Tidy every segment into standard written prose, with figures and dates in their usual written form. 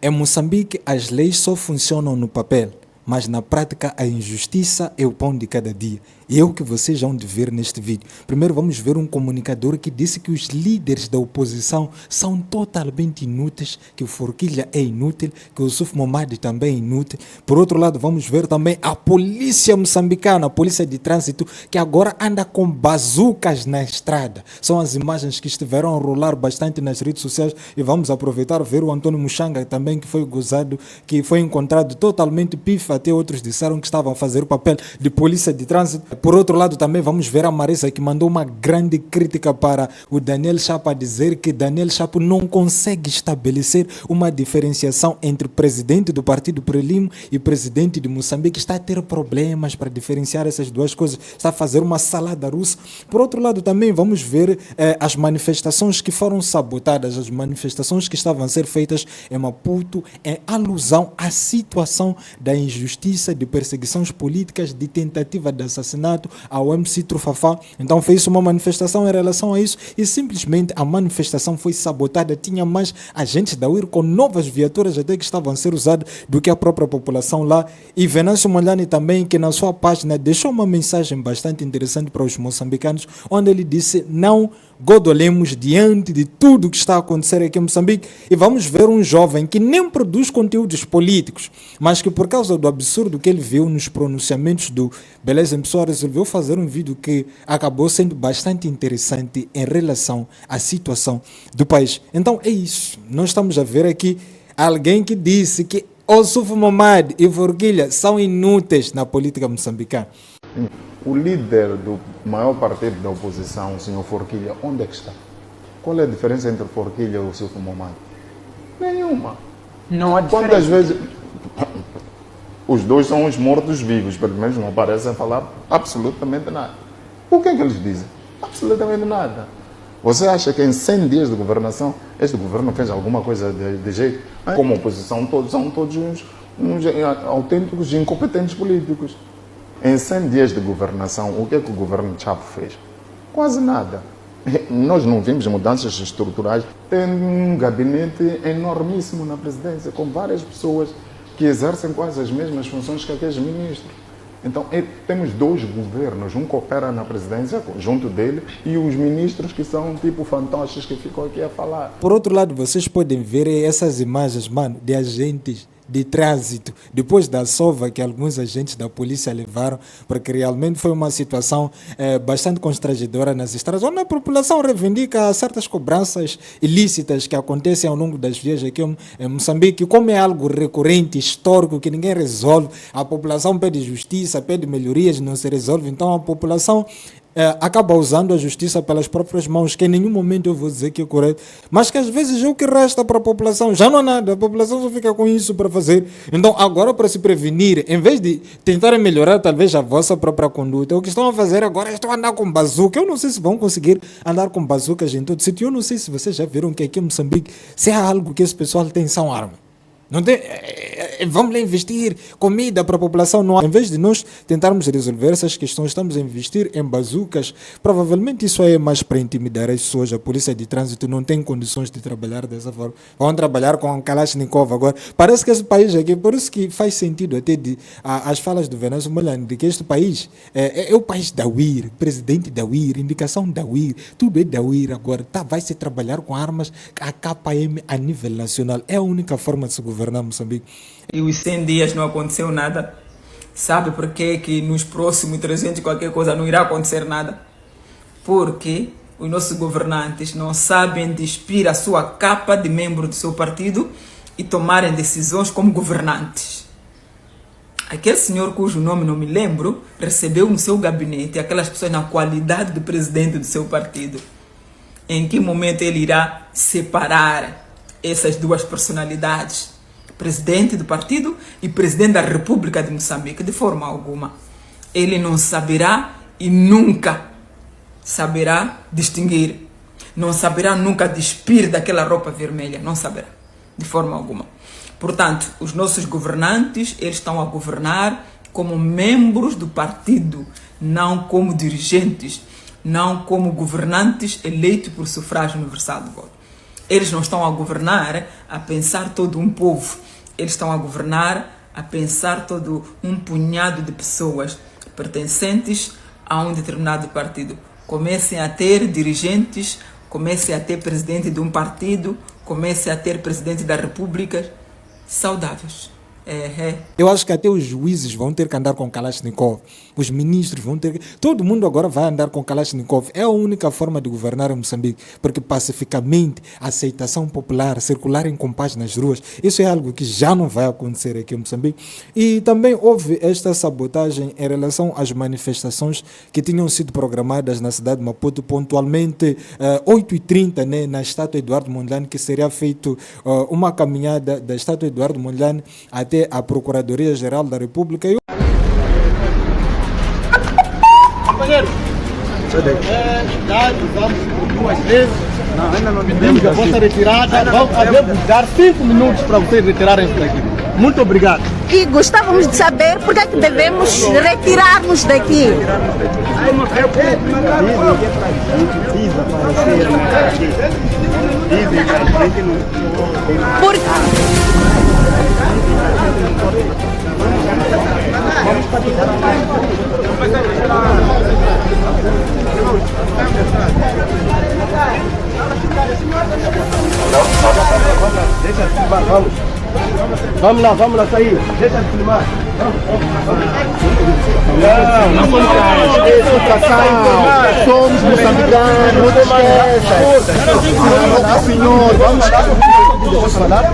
Em Moçambique, as leis só funcionam no papel, mas na prática a injustiça é o pão de cada dia. E é o que vocês vão de ver neste vídeo. Primeiro vamos ver um comunicador que disse que os líderes da oposição são totalmente inúteis, que o Forquilha é inútil, que o Yusuf Mohammed também é inútil. Por outro lado, vamos ver também a polícia moçambicana, a polícia de trânsito, que agora anda com bazucas na estrada. São as imagens que estiveram a rolar bastante nas redes sociais e vamos aproveitar ver o Antônio Muxanga também, que foi gozado, que foi encontrado totalmente pifa. Até outros disseram que estavam a fazer o papel de polícia de trânsito. Por outro lado, também vamos ver a Marisa, que mandou uma grande crítica para o Daniel Chapo, a dizer que Daniel Chapo não consegue estabelecer uma diferenciação entre presidente do partido Frelimo e presidente de Moçambique. Está a ter problemas para diferenciar essas duas coisas, está a fazer uma salada russa. Por outro lado, também vamos ver as manifestações que foram sabotadas, as manifestações que estavam a ser feitas em Maputo, em alusão à situação da injustiça, de perseguições políticas, de tentativa de assassinato ao MC Trufafá. Então fez uma manifestação em relação a isso e simplesmente a manifestação foi sabotada. Tinha mais agentes da UIR com novas viaturas até que estavam a ser usadas do que a própria população lá. E Venâncio Mondlane também, que na sua página deixou uma mensagem bastante interessante para os moçambicanos, onde ele disse: não godolemos diante de tudo que está a acontecer aqui em Moçambique. E vamos ver um jovem que nem produz conteúdos políticos, mas que por causa do absurdo que ele viu nos pronunciamentos do Beleza em Pessoa, resolveu fazer um vídeo que acabou sendo bastante interessante em relação à situação do país. Então é isso, nós estamos a ver aqui alguém que disse que Yusuf Mohammed e Forquilha são inúteis na política moçambicana. O líder do maior partido da oposição, o senhor Forquilha, onde é que está? Qual é a diferença entre Forquilha e o Yusuf Mohammed? Nenhuma. Não há diferença. Quantas vezes... Os dois são os mortos-vivos, pelo menos não parecem falar absolutamente nada. O que é que eles dizem? Absolutamente nada. Você acha que em 100 dias de governação, este governo fez alguma coisa de jeito? Como oposição, são todos uns autênticos incompetentes políticos. Em 100 dias de governação, o que é que o governo de Chapo fez? Quase nada. Nós não vimos mudanças estruturais. Tem um gabinete enormíssimo na presidência, com várias pessoas que exercem quase as mesmas funções que aqueles ministros. Então, temos dois governos, um que opera na presidência, junto dele, e os ministros que são tipo fantoches que ficam aqui a falar. Por outro lado, vocês podem ver essas imagens, mano, de agentes de trânsito, depois da sova que alguns agentes da polícia levaram, porque realmente foi uma situação bastante constrangedora nas estradas, onde a população reivindica certas cobranças ilícitas que acontecem ao longo das vias aqui em Moçambique. Como é algo recorrente, histórico, que ninguém resolve, a população pede justiça, pede melhorias, não se resolve, então a população acaba usando a justiça pelas próprias mãos, que em nenhum momento eu vou dizer que é correto, mas que às vezes é o que resta para a população, já não há nada, a população só fica com isso para fazer. Então agora, para se prevenir, em vez de tentarem melhorar talvez a vossa própria conduta, o que estão a fazer agora é estão a andar com bazuca. Eu não sei se vão conseguir andar com bazucas em todo sítio. Eu não sei se vocês já viram que aqui em Moçambique, se há algo que esse pessoal tem, são armas. Não tem, vamos lá investir comida para a população. Não há. Em vez de nós tentarmos resolver essas questões, estamos a investir em bazucas. Provavelmente isso é mais para intimidar as pessoas. A polícia de trânsito não tem condições de trabalhar dessa forma. Vão trabalhar com a Kalashnikov agora. Parece que esse país aqui, por isso que faz sentido até as falas do Venâncio Mondlane, de que este país é o país da UIR, presidente da UIR, indicação da UIR, tudo é da UIR agora. Vai se trabalhar com armas, a KM a nível nacional. É a única forma de se governar Moçambique. E os 100 dias não aconteceu nada. Sabe por quê que nos próximos 300 qualquer coisa não irá acontecer nada? Porque os nossos governantes não sabem despir a sua capa de membro do seu partido e tomarem decisões como governantes. Aquele senhor cujo nome não me lembro recebeu no seu gabinete aquelas pessoas na qualidade de presidente do seu partido. Em que momento ele irá separar essas duas personalidades? Presidente do partido e presidente da República de Moçambique? De forma alguma. Ele não saberá e nunca saberá distinguir. Não saberá nunca despir daquela roupa vermelha. Não saberá. De forma alguma. Portanto, os nossos governantes, eles estão a governar como membros do partido, não como dirigentes, não como governantes eleitos por sufrágio universal de voto. Eles não estão a governar a pensar todo um povo. Eles estão a governar a pensar todo um punhado de pessoas pertencentes a um determinado partido. Comecem a ter dirigentes, comecem a ter presidente de um partido, comecem a ter presidente da República saudáveis. Eu acho que até os juízes vão ter que andar com Kalashnikov, os ministros vão ter que... Todo mundo agora vai andar com Kalashnikov. É a única forma de governar em Moçambique, porque pacificamente, a aceitação popular, circular em compás nas ruas, isso é algo que já não vai acontecer aqui em Moçambique. E também houve esta sabotagem em relação às manifestações que tinham sido programadas na cidade de Maputo, pontualmente 8h30, né, na estátua Eduardo Mondlane, que seria feito uma caminhada da estátua Eduardo Mondlane até a Procuradoria-Geral da República. Companheiro, vamos por 2 vezes. Não, ainda não pedimos a vossa retirada. Vamos dar 5 minutos para vocês retirarem-se daqui. Muito obrigado. E gostávamos de saber por que é que devemos retirar-nos daqui. Deixa de filmar, vamos. Vamos lá, sair. Deixa de filmar. Não somos moçambicanos, não te esqueças. Senhor, vamos falar.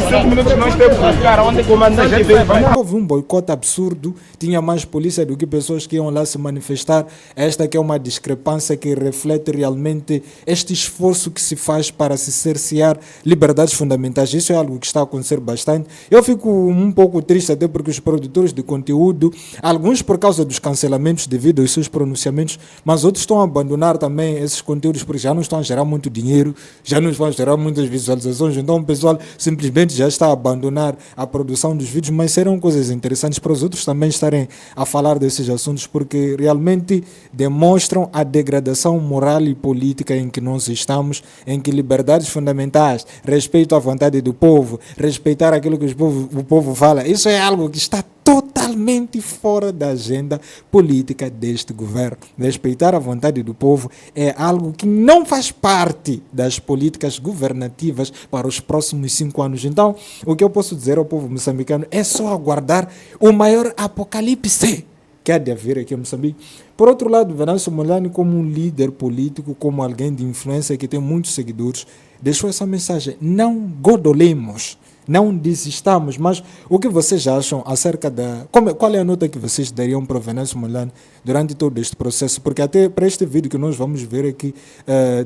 5 minutos nós temos que ficar onde o comandante veio. Houve um boicote absurdo, tinha mais polícia do que pessoas que iam lá se manifestar. Esta que é uma discrepância que reflete realmente este esforço que se faz para se cercear liberdades fundamentais. Isso é algo que está a acontecer bastante. Eu fico um pouco triste até porque os produtores de conteúdo, alguns por causa dos cancelamentos devido aos seus pronunciamentos, mas outros estão a abandonar também esses conteúdos porque já não estão a gerar muito dinheiro, já não vão gerar muitas visualizações, então o pessoal simplesmente já está a abandonar a produção dos vídeos, mas serão coisas interessantes para os outros também estarem a falar desses assuntos porque realmente demonstram a degradação moral e política em que nós estamos, em que liberdades fundamentais, respeito à vontade do povo, respeitar aquilo que o povo fala, isso é algo que está totalmente fora da agenda política deste governo. Respeitar a vontade do povo é algo que não faz parte das políticas governativas para os próximos 5 anos. Então, o que eu posso dizer ao povo moçambicano é só aguardar o maior apocalipse que há de haver aqui em Moçambique. Por outro lado, Venâncio Mondlane, como um líder político, como alguém de influência que tem muitos seguidores, deixou essa mensagem: não godolemos, não desistamos. Mas o que vocês acham acerca da... Qual é a nota que vocês dariam para o Venâncio Mondlane durante todo este processo? Porque até para este vídeo que nós vamos ver aqui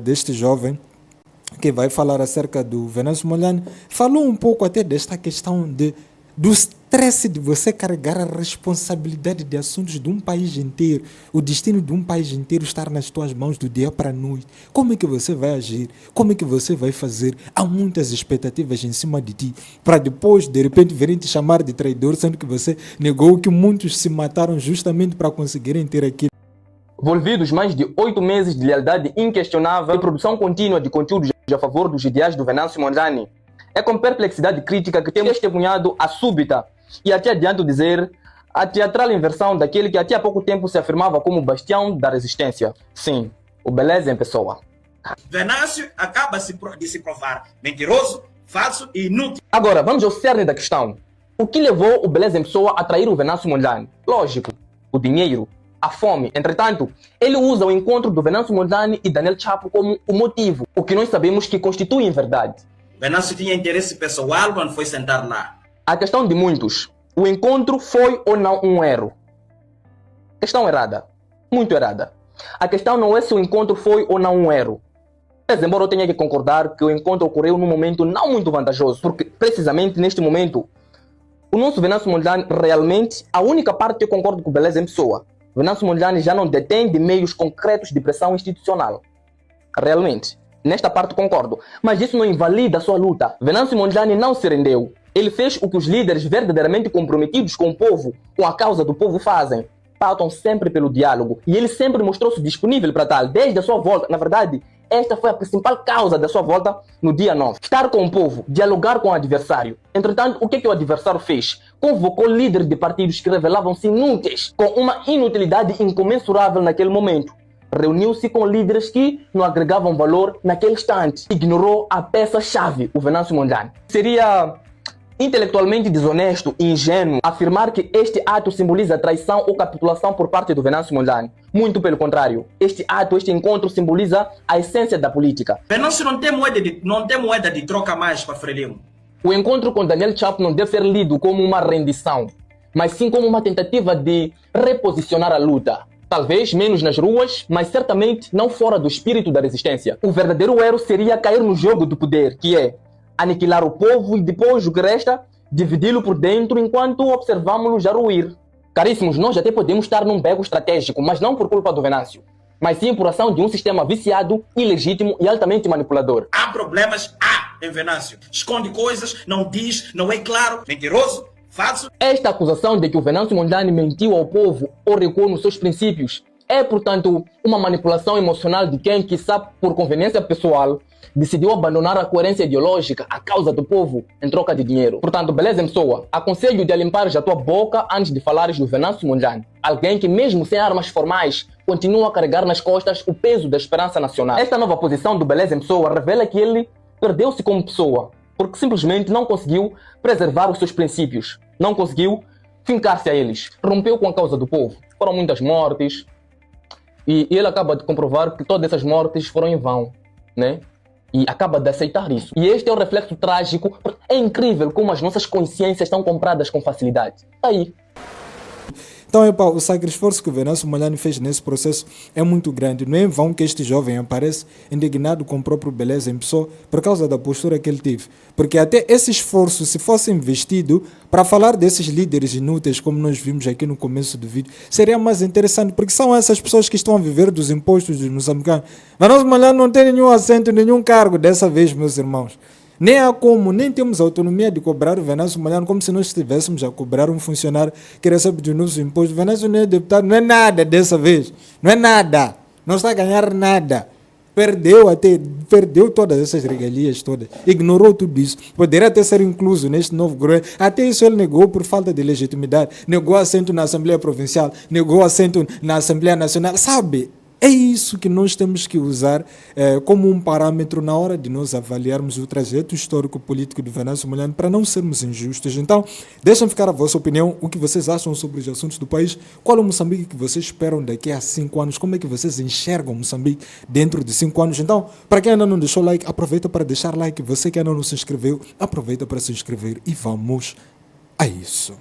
deste jovem que vai falar acerca do Venâncio Mondlane, falou um pouco até desta questão do stress de você carregar a responsabilidade de assuntos de um país inteiro, o destino de um país inteiro estar nas tuas mãos do dia para a noite. Como é que você vai agir? Como é que você vai fazer? Há muitas expectativas em cima de ti, para depois, de repente, virem te chamar de traidor, sendo que você negou que muitos se mataram justamente para conseguirem ter aquilo. Envolvidos mais de 8 meses de lealdade inquestionável e produção contínua de conteúdos a favor dos ideais do Venâncio Mondlane, é com perplexidade crítica que temos testemunhado a súbita e até adianto dizer a teatral inversão daquele que até há pouco tempo se afirmava como bastião da resistência. Sim, o Beleza em pessoa. Venâncio acaba de se provar mentiroso, falso e inútil. Agora, vamos ao cerne da questão. O que levou o Beleza em pessoa a trair o Venâncio Mondlane? Lógico, o dinheiro, a fome. Entretanto, ele usa o encontro do Venâncio Mondlane e Daniel Chapo como o motivo, o que nós sabemos que constitui em verdade. Venâncio tinha interesse pessoal quando foi sentar lá. A questão de muitos, o encontro foi ou não um erro? Questão errada, muito errada. A questão não é se o encontro foi ou não um erro. Mas, embora eu tenha que concordar que o encontro ocorreu num momento não muito vantajoso, porque precisamente neste momento, o nosso Venâncio Mondlane realmente, a única parte que eu concordo com o Beleza em pessoa, Venâncio Mondlane já não detém de meios concretos de pressão institucional. Realmente. Nesta parte concordo, mas isso não invalida a sua luta. Venâncio Mondlane não se rendeu. Ele fez o que os líderes verdadeiramente comprometidos com o povo, com a causa do povo fazem. Pautam sempre pelo diálogo. E ele sempre mostrou-se disponível para tal, desde a sua volta. Na verdade, esta foi a principal causa da sua volta no dia 9. Estar com o povo, dialogar com o adversário. Entretanto, o que o adversário fez? Convocou líderes de partidos que revelavam-se inúteis, com uma inutilidade incomensurável naquele momento. Reuniu-se com líderes que não agregavam valor naquele instante. Ignorou a peça-chave, o Venâncio Mondlane. Seria intelectualmente desonesto e ingênuo afirmar que este ato simboliza traição ou capitulação por parte do Venâncio Mondlane. Muito pelo contrário. Este encontro simboliza a essência da política. Venâncio não tem moeda de troca mais para Frelimo. O encontro com Daniel Chapo não deve ser lido como uma rendição, mas sim como uma tentativa de reposicionar a luta. Talvez menos nas ruas, mas certamente não fora do espírito da resistência. O verdadeiro erro seria cair no jogo do poder, que é aniquilar o povo e depois o que resta, dividi-lo por dentro enquanto observamos-lo já ruir. Caríssimos, nós até podemos estar num beco estratégico, mas não por culpa do Venâncio, mas sim por ação de um sistema viciado, ilegítimo e altamente manipulador. Há problemas? Há em Venâncio. Esconde coisas, não diz, não é claro, mentiroso, falso. Esta acusação de que o Venâncio Mondlane mentiu ao povo ou recuou nos seus princípios é, portanto, uma manipulação emocional de quem, quiçá por conveniência pessoal, decidiu abandonar a coerência ideológica à causa do povo em troca de dinheiro. Portanto, beleza, pessoa, aconselho de limpares a tua boca antes de falares do Venâncio Mondlane. Alguém que, mesmo sem armas formais, continua a carregar nas costas o peso da esperança nacional. Esta nova posição do Beleza em Pessoa revela que ele perdeu-se como pessoa, porque simplesmente não conseguiu preservar os seus princípios, não conseguiu fincar-se a eles. Rompeu com a causa do povo. Foram muitas mortes, e ele acaba de comprovar que todas essas mortes foram em vão, né? E acaba de aceitar isso. E este é o reflexo trágico. É incrível como as nossas consciências estão compradas com facilidade. Tá aí. Então, o sacrifício que o Venâncio Mondlane fez nesse processo é muito grande. Não é em vão que este jovem aparece indignado com o próprio Beleza em Pessoa por causa da postura que ele teve. Porque até esse esforço, se fosse investido para falar desses líderes inúteis, como nós vimos aqui no começo do vídeo, seria mais interessante, porque são essas pessoas que estão a viver dos impostos dos moçambicanos. Venâncio Mondlane não tem nenhum assento, nenhum cargo dessa vez, meus irmãos. Nem temos autonomia de cobrar o Venâncio Mondlane como se nós estivéssemos a cobrar um funcionário que recebe de nossos impostos. O Venâncio não é deputado, não é nada dessa vez. Não é nada. Não está a ganhar nada. Perdeu todas essas regalias todas. Ignorou tudo isso. Poderia até ser incluso neste novo governo. Até isso ele negou por falta de legitimidade. Negou assento na Assembleia Provincial. Negou assento na Assembleia Nacional. Sabe? É isso que nós temos que usar como um parâmetro na hora de nós avaliarmos o trajeto histórico-político do Venâncio Mondlane para não sermos injustos. Então, deixem ficar a vossa opinião, o que vocês acham sobre os assuntos do país, qual é o Moçambique que vocês esperam daqui a 5 anos, como é que vocês enxergam Moçambique dentro de 5 anos. Então, para quem ainda não deixou like, aproveita para deixar like, você que ainda não se inscreveu, aproveita para se inscrever e vamos a isso.